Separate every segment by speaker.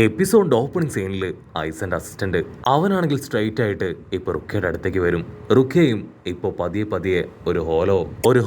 Speaker 1: എപ്പിസോഡിന്റെ opening സീനിൽ ഐസന്റെ assistant അവനാണെങ്കിൽ straight ആയിട്ട് ഇപ്പൊ റുഖയുടെ അടുത്തേക്ക് വരും. റുഖയും ഇപ്പൊ പതിയെ പതിയെ ഒരു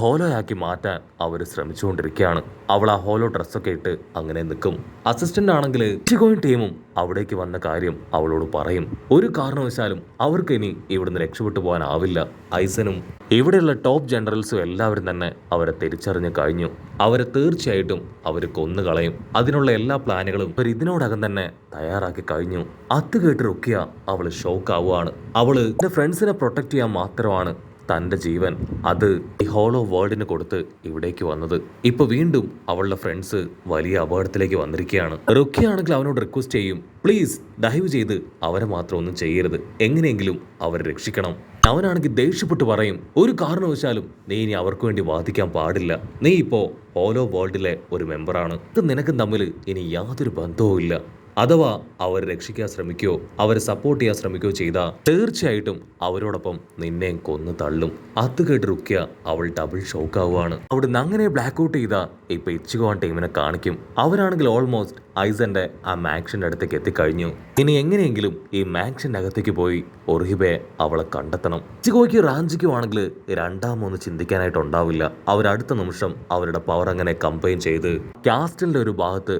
Speaker 1: ഹോലോ ആക്കി മാറ്റാൻ അവർ ശ്രമിച്ചുകൊണ്ടിരിക്കുകയാണ്. അവൾ ആ ഹോലോ ഡ്രസ്സൊക്കെ ഇട്ട് അങ്ങനെ നിൽക്കും. അസിസ്റ്റന്റ് ആണെങ്കിൽ ഇച്ചിഗോയും ടീമും അവിടേക്ക് വന്ന കാര്യം അവളോട് പറയും. ഒരു കാരണവശാലും അവർക്ക് ഇനി ഇവിടുന്ന് രക്ഷപ്പെട്ടു പോകാനാവില്ല. ഐസനും ഇവിടെയുള്ള ടോപ്പ് ജനറൽസും എല്ലാവരും തന്നെ അവരെ തിരിച്ചറിഞ്ഞു കഴിഞ്ഞു. അവരെ തീർച്ചയായിട്ടും അവർ കൊന്നുകളയും. അതിനുള്ള എല്ലാ പ്ലാനുകളും അവർ ഇതിനോടകം തന്നെ തയ്യാറാക്കി കഴിഞ്ഞു. അത് കേട്ട് റുക്കിയ അവള് ഷോക്കാവുകയാണ്. അവള് എന്റെ ഫ്രണ്ട്സിനെ പ്രൊട്ടക്ട് ചെയ്യാൻ മാത്രമാണ് തന്റെ ജീവൻ അത് ഈ ഹോളോ വേൾഡിന് കൊടുത്ത് ഇവിടേക്ക് വന്നത്. ഇപ്പൊ വീണ്ടും അവളുടെ ഫ്രണ്ട്സ് വലിയ അപകടത്തിലേക്ക് വന്നിരിക്കുകയാണ്. റുക്കിയ ആണെങ്കിൽ അവനോട് റിക്വസ്റ്റ് ചെയ്യും, പ്ലീസ് ദയവ് ചെയ്ത് അവരെ മാത്രം ഒന്നും ചെയ്യരുത്, എങ്ങനെയെങ്കിലും അവരെ രക്ഷിക്കണം. അവനാണെങ്കിൽ ദേഷ്യപ്പെട്ട് പറയും, ഒരു കാരണവശാലും നീ ഇനി അവർക്ക് വേണ്ടി വാദിക്കാൻ പാടില്ല. നീ ഇപ്പോ ഹോലോ വേൾഡിലെ ഒരു മെമ്പറാണ്. ഇത് നിനക്കും തമ്മിൽ ഇനി യാതൊരു ബന്ധവും ഇല്ല. അഥവാ അവരെ രക്ഷിക്കാൻ ശ്രമിക്കുകയോ അവരെ സപ്പോർട്ട് ചെയ്യാൻ ശ്രമിക്കുകയോ ചെയ്താൽ തീർച്ചയായിട്ടും അവരോടൊപ്പം നിന്നെയും കൊന്നു തള്ളും. അത് കേട്ട് റുക്കിയ അവൾ ഡബിൾ ഷോക്ക് ആവുകയാണ്. അവിടുന്ന് അങ്ങനെ ബ്ലാക്ക് ഔട്ട് ചെയ്താ ഇപ്പൊ ഇച്ചിഗോ ടീമിനെ കാണിക്കും. അവരാണെങ്കിൽ ഓൾമോസ്റ്റ് ഐസന്റെ ആ മാക്സിന്റെ അടുത്തേക്ക് എത്തിക്കഴിഞ്ഞു. ഇനി എങ്ങനെയെങ്കിലും ഈ മാക്സിന്റെ അകത്തേക്ക് പോയി ഒറിഹിബയെ അവളെ കണ്ടെത്തണം. ഇച്ചിഗോയ്ക്ക് റാഞ്ചിക്കും ആണെങ്കിൽ രണ്ടാമൊന്ന് ചിന്തിക്കാനായിട്ട് ഉണ്ടാവില്ല. അവരടുത്ത നിമിഷം അവരുടെ പവർ അങ്ങനെ കമ്പൈൻ ചെയ്ത് കാസ്റ്റലിന്റെ ഒരു ഭാഗത്ത്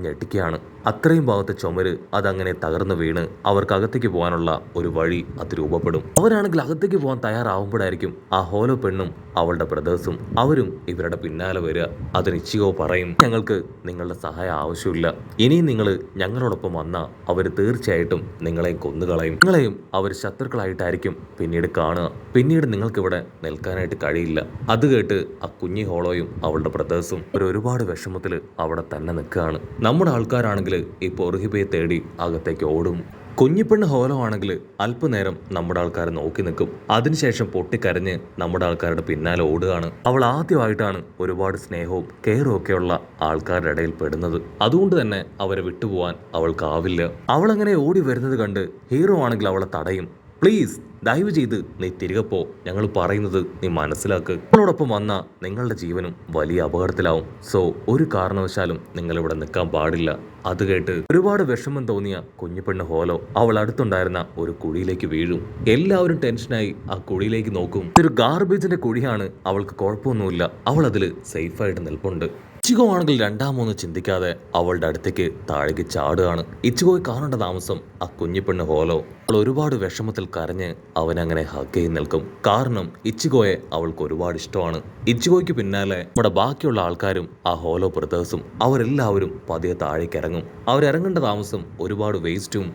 Speaker 1: ഞെട്ടിക്കുകയാണ്. അത്രയും ഭാഗത്തെ ചുമര് അതങ്ങനെ തകർന്നു വീണ് അവർക്ക് അകത്തേക്ക് പോകാനുള്ള ഒരു വഴി അത് രൂപപ്പെടും. അവരാണെങ്കിൽ അകത്തേക്ക് പോകാൻ തയ്യാറാവുമ്പോഴായിരിക്കും ആ ഹോലോ പെണ്ണും അവളുടെ ബ്രദേഴ്സും അവരും ഇവരുടെ പിന്നാലെ വരിക. അതിന് ഇച്ചിഗോ പറയും, ഞങ്ങൾക്ക് നിങ്ങളുടെ സഹായം ആവശ്യമില്ല. ഇനിയും നിങ്ങൾ ഞങ്ങളോടൊപ്പം വന്നാൽ അവർ തീർച്ചയായിട്ടും നിങ്ങളെയും കൊന്നുകളയും. നിങ്ങളെയും അവർ ശത്രുക്കളായിട്ടായിരിക്കും പിന്നീട് കാണുക. പിന്നീട് നിങ്ങൾക്കിവിടെ നിൽക്കാനായിട്ട് കഴിയില്ല. അത് കേട്ട് ആ കുഞ്ഞി ഹോളോയും അവളുടെ ബ്രദേഴ്സും ഒരുപാട് വിഷമത്തിൽ അവിടെ തന്നെ നിൽക്കുകയാണ്. നമ്മുടെ ആൾക്കാരാണെങ്കിൽ ഇപ്പോൾ ഒറിഹിബയെ തേടി അകത്തേക്ക് ഓടും. കുഞ്ഞിപ്പെണ്ണ് ഹോലോ ആണെങ്കിൽ അല്പനേരം നമ്മുടെ ആൾക്കാർ നോക്കി നിൽക്കും. അതിനുശേഷം പൊട്ടിക്കരഞ്ഞ് നമ്മുടെ ആൾക്കാരുടെ പിന്നാലെ ഓടുകയാണ്. അവൾ ആദ്യമായിട്ടാണ് ഒരുപാട് സ്നേഹവും കെയറും ഒക്കെയുള്ള ആൾക്കാരുടെ ഇടയിൽ പെടുന്നത്. അതുകൊണ്ട് തന്നെ അവരെ വിട്ടുപോകാൻ അവൾക്കാവില്ല. അവളങ്ങനെ ഓടി വരുന്നത് കണ്ട് ഹീറോ ആണെങ്കിൽ അവളെ തടയും. പ്ലീസ് ദയവ് ചെയ്ത് നീ തിരികെ പോ, ഞങ്ങൾ പറയുന്നത് നീ മനസ്സിലാക്ക്. നിങ്ങളോടൊപ്പം വന്ന നിങ്ങളുടെ ജീവനും വലിയ അപകടത്തിലാവും. സോ ഒരു കാരണവശാലും നിങ്ങൾ ഇവിടെ നിൽക്കാൻ പാടില്ല. അത് കേട്ട് ഒരുപാട് വിഷമം തോന്നിയ കുഞ്ഞുപെണ്ണ് ഹോലോ അവൾ അടുത്തുണ്ടായിരുന്ന ഒരു കുഴിയിലേക്ക് വീഴും. എല്ലാവരും ടെൻഷനായി ആ കുഴിയിലേക്ക് നോക്കും. ഇതൊരു ഗാർബേജിന്റെ കുഴിയാണ്, അവൾക്ക് കുഴപ്പമൊന്നുമില്ല, അവൾ അതിൽ സേഫായിട്ട് നിൽപ്പുണ്ട്. ഇച്ചിഗോ ആണെങ്കിൽ രണ്ടാമൊന്നും ചിന്തിക്കാതെ അവളുടെ അടുത്തേക്ക് താഴേക്ക് ചാടുകയാണ്. ഇച്ചിഗോയെ കാണേണ്ട താമസം ആ കുഞ്ഞിപ്പെണ്ണ് ഹോലോ അവൾ ഒരുപാട് വിഷമത്തിൽ കരഞ്ഞ് അവനങ്ങനെ ഹഗ് ചെയ്ത് നിൽക്കും. കാരണം ഇച്ചിഗോയെ അവൾക്ക് ഒരുപാട് ഇഷ്ടമാണ്. ഇച്ചിഗോയ്ക്ക് പിന്നാലെ നമ്മുടെ ബാക്കിയുള്ള ആൾക്കാരും ആ ഹോലോ ബ്രദേഴ്സും അവരെല്ലാവരും പതിയെ താഴേക്ക് ഇറങ്ങും. അവരിറങ്ങേണ്ട താമസം ഒരുപാട് വേസ്റ്റും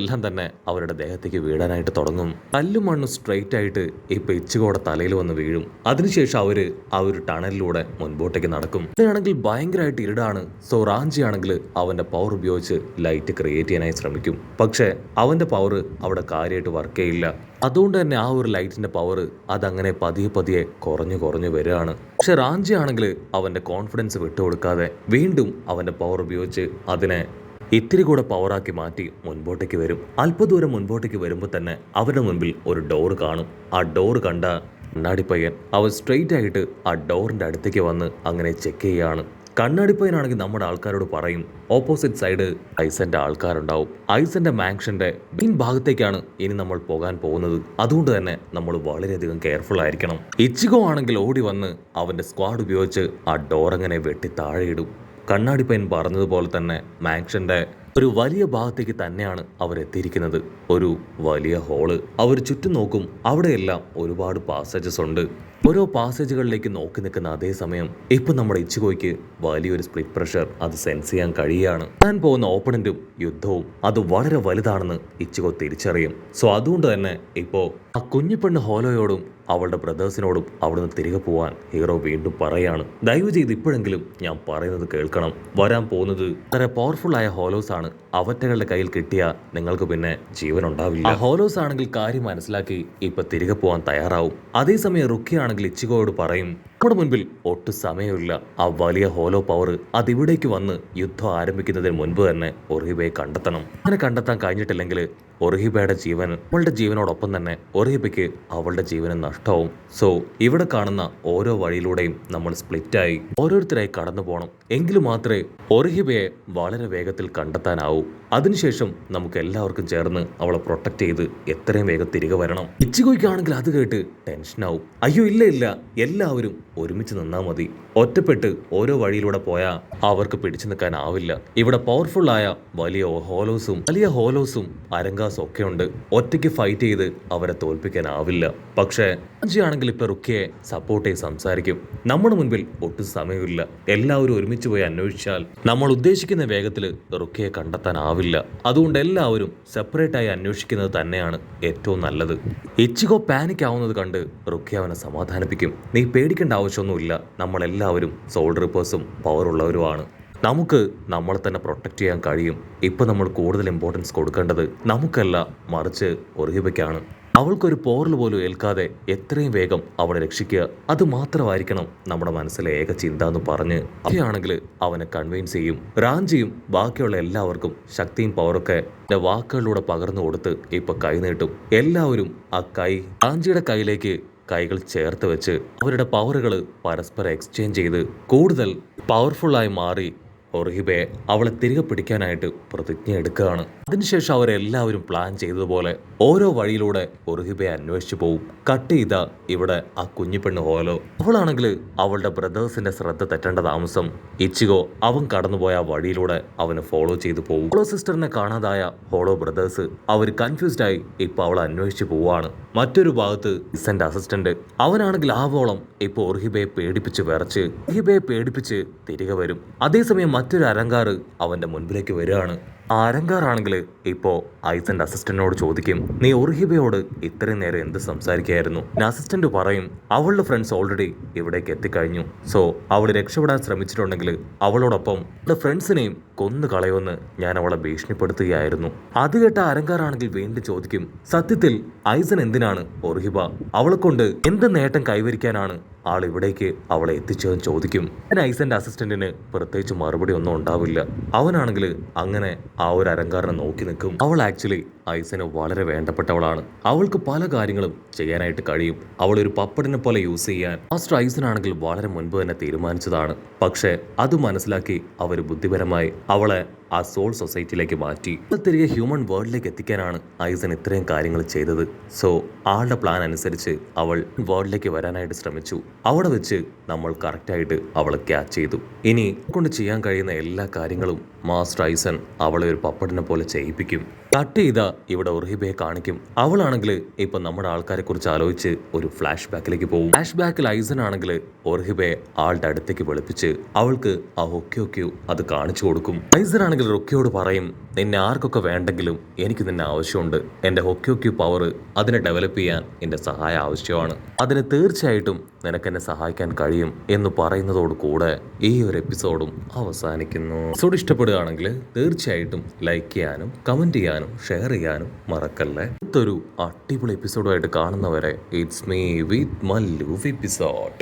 Speaker 1: എല്ലാം തന്നെ അവരുടെ ദേഹത്തേക്ക് വീഴാനായിട്ട് തുടങ്ങും. കല്ലും മണ്ണും സ്ട്രെയിറ്റ് ആയിട്ട് ഇപ്പൊ ഇച്ചിഗോയുടെ തലയിൽ വന്ന് വീഴും. അതിനുശേഷം അവര് ആ ഒരു ടണലിലൂടെ മുൻപോട്ടേക്ക് നടക്കും. ഇതാണെങ്കിൽ ഭയങ്കരമായിട്ട് ഇരുടാണ്. സോ റാഞ്ചി ആണെങ്കിൽ അവന്റെ പവർ ഉപയോഗിച്ച് ലൈറ്റ് ക്രിയേറ്റ് ചെയ്യാനായി ശ്രമിക്കും. പക്ഷെ അവന്റെ പവർ അവിടെ കാര്യമായിട്ട് വർക്ക് ചെയ്യില്ല. അതുകൊണ്ട് തന്നെ ആ ഒരു ലൈറ്റിന്റെ പവർ അതങ്ങനെ പതിയെ പതിയെ കുറഞ്ഞു വരികയാണ്. പക്ഷെ റാഞ്ചി ആണെങ്കിൽ അവന്റെ കോൺഫിഡൻസ് വിട്ടുകൊടുക്കാതെ വീണ്ടും അവന്റെ പവർ ഉപയോഗിച്ച് അതിനെ ഇത്തിരി കൂടെ പവറാക്കി മാറ്റി മുൻപോട്ടേക്ക് വരും. അല്പദൂരം മുൻപോട്ടേക്ക് വരുമ്പോൾ തന്നെ അവരുടെ മുൻപിൽ ഒരു ഡോർ കാണും. ആ ഡോർ കണ്ട കണ്ണാടിപ്പയ്യൻ അവൻ സ്ട്രെയിറ്റ് ആയിട്ട് ആ ഡോറിന്റെ അടുത്തേക്ക് വന്ന് അങ്ങനെ ചെക്ക് ചെയ്യാണ്. കണ്ണാടിപ്പയ്യനാണെങ്കിൽ നമ്മുടെ ആൾക്കാരോട് പറയും, ഓപ്പോസിറ്റ് സൈഡ് ഐസന്റെ ആൾക്കാരുണ്ടാവും. ഐസന്റെ മാൻഷന്റെ മെയിൻ ഭാഗത്തേക്കാണ് ഇനി നമ്മൾ പോകാൻ പോകുന്നത്. അതുകൊണ്ട് തന്നെ നമ്മൾ വളരെയധികം കെയർഫുൾ ആയിരിക്കണം. ഇച്ചിഗോ ആണെങ്കിൽ ഓടി വന്ന് അവന്റെ സ്ക്വാഡ് ഉപയോഗിച്ച് ആ ഡോർ അങ്ങനെ വെട്ടി താഴെയിടും. കണ്ണാടിപ്പയ്യൻ പറഞ്ഞതുപോലെ തന്നെ മാൻഷന്റെ ഒരു വലിയ ഭാഗത്തേക്ക് തന്നെയാണ് അവരെത്തിയിരിക്കുന്നത്. ഒരു വലിയ ഹോള്. അവർ ചുറ്റും നോക്കും. അവിടെയെല്ലാം ഒരുപാട് പാസേജസ് ഉണ്ട്. ഓരോ പാസേജുകളിലേക്ക് നോക്കി നിൽക്കുന്ന അതേ സമയം ഇപ്പൊ നമ്മുടെ ഇച്ചിഗോയ്ക്ക് വലിയൊരു സ്പ്ലിറ്റ് പ്രഷർ അത് സെൻസ് ചെയ്യാൻ കഴിയുകയാണ്. താൻ പോകുന്ന ഓപ്പണന്റും യുദ്ധവും അത് വളരെ വലുതാണെന്ന് ഇച്ചിഗോ തിരിച്ചറിയും. സോ അതുകൊണ്ട് തന്നെ ഇപ്പോ ആ കുഞ്ഞിപ്പെണ്ണ് ഹോലോയോടും അവളുടെ ബ്രദേഴ്സിനോടും അവിടുന്ന് തിരികെ പോവാൻ ഹീറോ വീണ്ടും പറയാണ്. ദയവ് ചെയ്ത് ഇപ്പോഴെങ്കിലും ഞാൻ പറയുന്നത് കേൾക്കണം. വരാൻ പോകുന്നത് വളരെ പവർഫുൾ ആയ ഹോലോസ് ആണ്. അവറ്റകളുടെ കയ്യിൽ കിട്ടിയ നിങ്ങൾക്ക് പിന്നെ ജീവൻ ഉണ്ടാവില്ല. ആ ഹോലോസ് ആണെങ്കിൽ കാര്യം മനസ്സിലാക്കി ഇപ്പൊ തിരികെ പോവാൻ തയ്യാറാവും. അതേസമയം റുക്കി ആണെങ്കിൽ ഇച്ചിഗോയോട് പറയും, നമ്മുടെ മുൻപിൽ ഒട്ടും സമയമില്ല. ആ വലിയ ഹോലോ പവർ അതിവിടേക്ക് വന്ന് യുദ്ധം ആരംഭിക്കുന്നതിന് മുൻപ് തന്നെ ഒറിഹിബയെ കണ്ടെത്തണം. അങ്ങനെ കണ്ടെത്താൻ കഴിഞ്ഞിട്ടില്ലെങ്കിൽ ഒറിഹിബയുടെ ജീവൻ അവളുടെ ജീവനോടൊപ്പം തന്നെ ഒറിഹിബയ്ക്ക് അവളുടെ ജീവനും നഷ്ടവും. സോ ഇവിടെ കാണുന്ന ഓരോ വഴിയിലൂടെയും നമ്മൾ സ്പ്ലിറ്റായി ഓരോരുത്തരായി കടന്നു പോകണം. എങ്കിലും മാത്രമേ ഒറിഹിബയെ വളരെ വേഗത്തിൽ കണ്ടെത്താനാവൂ. അതിനുശേഷം നമുക്ക് എല്ലാവർക്കും ചേർന്ന് അവളെ പ്രൊട്ടക്ട് ചെയ്ത് എത്രയും വേഗം തിരികെ വരണം. ഇച്ചിഗോയ്ക്കാണെങ്കിൽ അത് കേട്ട് ടെൻഷനാവും. അയ്യോ ഇല്ല ഇല്ല, എല്ലാവരും ഒരുമിച്ച് നിന്നാൽ മതി. ഒറ്റപ്പെട്ട് ഓരോ വഴിയിലൂടെ പോയാൽ അവർക്ക് പിടിച്ചു നിൽക്കാനാവില്ല. ഇവിടെ പവർഫുൾ ആയ വലിയ ഹോലോസും അരങ്കാസും ഒക്കെ ഉണ്ട്. ഒറ്റയ്ക്ക് ഫൈറ്റ് ചെയ്ത് അവരെ തോൽപ്പിക്കാനാവില്ല. പക്ഷേ ആണെങ്കിൽ ഇപ്പൊ റുക്കിയെ സപ്പോർട്ട് ചെയ്ത് സംസാരിക്കും. നമ്മുടെ മുൻപിൽ ഒട്ടും സമയമില്ല. എല്ലാവരും ഒരുമിച്ച് പോയി അന്വേഷിച്ചാൽ നമ്മൾ ഉദ്ദേശിക്കുന്ന വേഗത്തിൽ റുക്കിയെ കണ്ടെത്താനാവില്ല. അതുകൊണ്ട് എല്ലാവരും സെപ്പറേറ്റ് ആയി അന്വേഷിക്കുന്നത് തന്നെയാണ് ഏറ്റവും നല്ലത്. ഇച്ചിഗോ പാനിക് ആവുന്നത് കണ്ട് റുക്കിയ അവനെ സമാധാനിപ്പിക്കും. നീ പേടിക്കേണ്ട ആവശ്യമൊന്നുമില്ല. നമ്മളെല്ലാവരും സോൾ റിപ്പേഴ്സും പവറുള്ളവരുമാണ്. നമുക്ക് നമ്മളെ തന്നെ പ്രൊട്ടക്റ്റ് ചെയ്യാൻ കഴിയും. ഇപ്പം നമ്മൾ കൂടുതൽ ഇമ്പോർട്ടൻസ് കൊടുക്കേണ്ടത് നമുക്കല്ല, മറിച്ച് ഒറിഹിബയ്ക്കാണ്. അവൾക്കൊരു പോറൽ പോലും ഏൽക്കാതെ എത്രയും വേഗം അവളെ രക്ഷിക്കുക, അത് മാത്രമായിരിക്കണം നമ്മുടെ മനസ്സിലെ ഏക ചിന്ത എന്ന് പറഞ്ഞ് അവയാണെങ്കിൽ അവനെ കൺവിൻസ് ചെയ്യും. റാഞ്ചിയും ബാക്കിയുള്ള എല്ലാവർക്കും ശക്തിയും പവറൊക്കെ വാക്കുകളിലൂടെ പകർന്നു കൊടുത്ത് ഇപ്പൊ കൈ നീട്ടും. എല്ലാവരും ആ കൈ റാഞ്ചിയുടെ കയ്യിലേക്ക് കൈകൾ ചേർത്ത് വെച്ച് അവരുടെ പവറുകൾ പരസ്പരം എക്സ്ചേഞ്ച് ചെയ്ത് കൂടുതൽ പവർഫുള്ളായി മാറി ഒറിഹിബയെ അവളെ തിരികെ പിടിക്കാനായിട്ട് പ്രതിജ്ഞ എടുക്കുകയാണ്. അതിനുശേഷം അവരെല്ലാവരും പ്ലാൻ ചെയ്തതുപോലെ ഓരോ വഴിയിലൂടെ ഒറിഹിബയെ അന്വേഷിച്ചു പോവും. കട്ട് ചെയ്ത ഇവിടെ ആ കുഞ്ഞിപ്പെണ്ണ് ഹോലോ, അവളാണെങ്കിൽ അവളുടെ ബ്രദേഴ്സിന്റെ ശ്രദ്ധ തെറ്റേണ്ട താമസം ഇച്ചിഗോ അവൻ കടന്നുപോയ ആ വഴിയിലൂടെ അവന് ഫോളോ ചെയ്തു പോകും. ഹോളോ സിസ്റ്ററിനെ കാണാതായ ഹോളോ ബ്രദേഴ്സ് അവർ കൺഫ്യൂസ്ഡ് ആയി ഇപ്പൊ അവളെ അന്വേഷിച്ചു പോവാണ്. മറ്റൊരു ഭാഗത്ത് ഇസന്റെ അസിസ്റ്റന്റ് അവനാണെങ്കിൽ ആവോളം ഇപ്പൊ ഒറിഹിബയെ പേടിപ്പിച്ച് തിരികെ വരും. അതേസമയം മറ്റൊരു അരങ്കാറ് അവന്റെ മുൻപിലേക്ക് വരികയാണ്. ആ അരങ്കാറാണെങ്കിൽ ഇപ്പോ ഐസന്റെ അസിസ്റ്റന്റിനോട് ചോദിക്കും, നീ ഒറിഹിബയോട് ഇത്രയും നേരം എന്ത് സംസാരിക്കായിരുന്നു? അസിസ്റ്റന്റ് പറയും, അവളുടെ ഫ്രണ്ട്സ് ഓൾറെഡി ഇവിടേക്ക് എത്തിക്കഴിഞ്ഞു. സോ അവൾ രക്ഷപ്പെടാൻ ശ്രമിച്ചിട്ടുണ്ടെങ്കിൽ അവളോടൊപ്പം അവളുടെ ഫ്രണ്ട്സിനെയും കൊന്നു കളയുമെന്ന് ഞാൻ അവളെ ഭീഷണിപ്പെടുത്തുകയായിരുന്നു. അത് കേട്ട അരങ്കാറാണെങ്കിൽ വീണ്ടും ചോദിക്കും, സത്യത്തിൽ ഐസൻ എന്തിനാണ് ഒറിഹിബ അവളെ കൊണ്ട് എന്ത് നേട്ടം കൈവരിക്കാനാണ് ആൾ ഇവിടേക്ക് അവളെ എത്തിച്ചതെന്ന് ചോദിക്കും. ഐസന്റെ അസിസ്റ്റന്റിന് പ്രത്യേകിച്ച് മറുപടി ഒന്നും ഉണ്ടാവില്ല. അവനാണെങ്കിൽ അങ്ങനെ ആ ഒരു അരങ്കാരനെ നോക്കി നിൽക്കും. അവൾ ആക്ച്വലി ഐസന് വളരെ വേണ്ടപ്പെട്ടവളാണ്. അവൾക്ക് പല കാര്യങ്ങളും ചെയ്യാനായിട്ട് കഴിയും. അവളൊരു പപ്പടിനെ പോലെ യൂസ് ചെയ്യാൻ മാസ്റ്റർ ഐസൻ ആണെങ്കിൽ വളരെ മുൻപ് തന്നെ തീരുമാനിച്ചതാണ്. പക്ഷേ അത് മനസ്സിലാക്കി അവർ ബുദ്ധിപരമായി അവളെ ആ സോൾ സൊസൈറ്റിയിലേക്ക് മാറ്റി തിരികെ ഹ്യൂമൻ വേൾഡിലേക്ക് എത്തിക്കാനാണ് ഐസൻ ഇത്രയും കാര്യങ്ങൾ ചെയ്തത്. സോ ആളുടെ പ്ലാൻ അനുസരിച്ച് അവൾ വേൾഡിലേക്ക് വരാനായിട്ട് ശ്രമിച്ചു. അവിടെ വെച്ച് നമ്മൾ കറക്റ്റായിട്ട് അവളെ ക്യാച്ച് ചെയ്തു. ഇനി കൊണ്ട് ചെയ്യാൻ കഴിയുന്ന എല്ലാ കാര്യങ്ങളും മാസ്റ്റർ ഐസൻ അവളെ ഒരു പപ്പടിനെ പോലെ ചെയ്യിപ്പിക്കും. കട്ട് ചെയ്ത ഇവിടെ ഒറിഹിബയെ കാണിക്കും. അവളാണെങ്കിൽ ഇപ്പൊ നമ്മുടെ ആൾക്കാരെ കുറിച്ച് ആലോചിച്ച് ഒരു ഫ്ലാഷ് ബാക്കിലേക്ക് പോകും. ഫ്ലാഷ് ബാക്കിൽ ഐസൻ ആണെങ്കിൽ ഒറിഹിബയെ ആളുടെ അടുത്തേക്ക് വെളുപ്പിച്ച് അവൾക്ക് ആ ഹൊക്യോക്യു അത് കാണിച്ചു കൊടുക്കും. ഐസൻ ആണെങ്കിൽ റൊക്കിയോട് പറയും, നിന്നെ ആർക്കൊക്കെ വേണ്ടെങ്കിലും എനിക്ക് നിന്നെ ആവശ്യമുണ്ട്. എന്റെ ഹൊക്യോക്യു പവർ അതിനെ ഡെവലപ്പ് ചെയ്യാൻ എന്റെ സഹായം ആവശ്യമാണ്. അതിന് തീർച്ചയായിട്ടും നിനക്ക് എന്നെ സഹായിക്കാൻ കഴിയും എന്ന് പറയുന്നതോട് കൂടെ ഈ ഒരു എപ്പിസോഡും അവസാനിക്കുന്നു. എപ്പിസോഡ് ഇഷ്ടപ്പെടുകയാണെങ്കിൽ തീർച്ചയായിട്ടും ലൈക്ക് ചെയ്യാനും കമന്റ് ചെയ്യാനും ഷെയർ ചെയ്യാനും മറക്കല്ലേ. അടുത്തൊരു അടിപൊളി എപ്പിസോഡുമായിട്ട് കാണുന്നവരെ it's me with Mallu episode.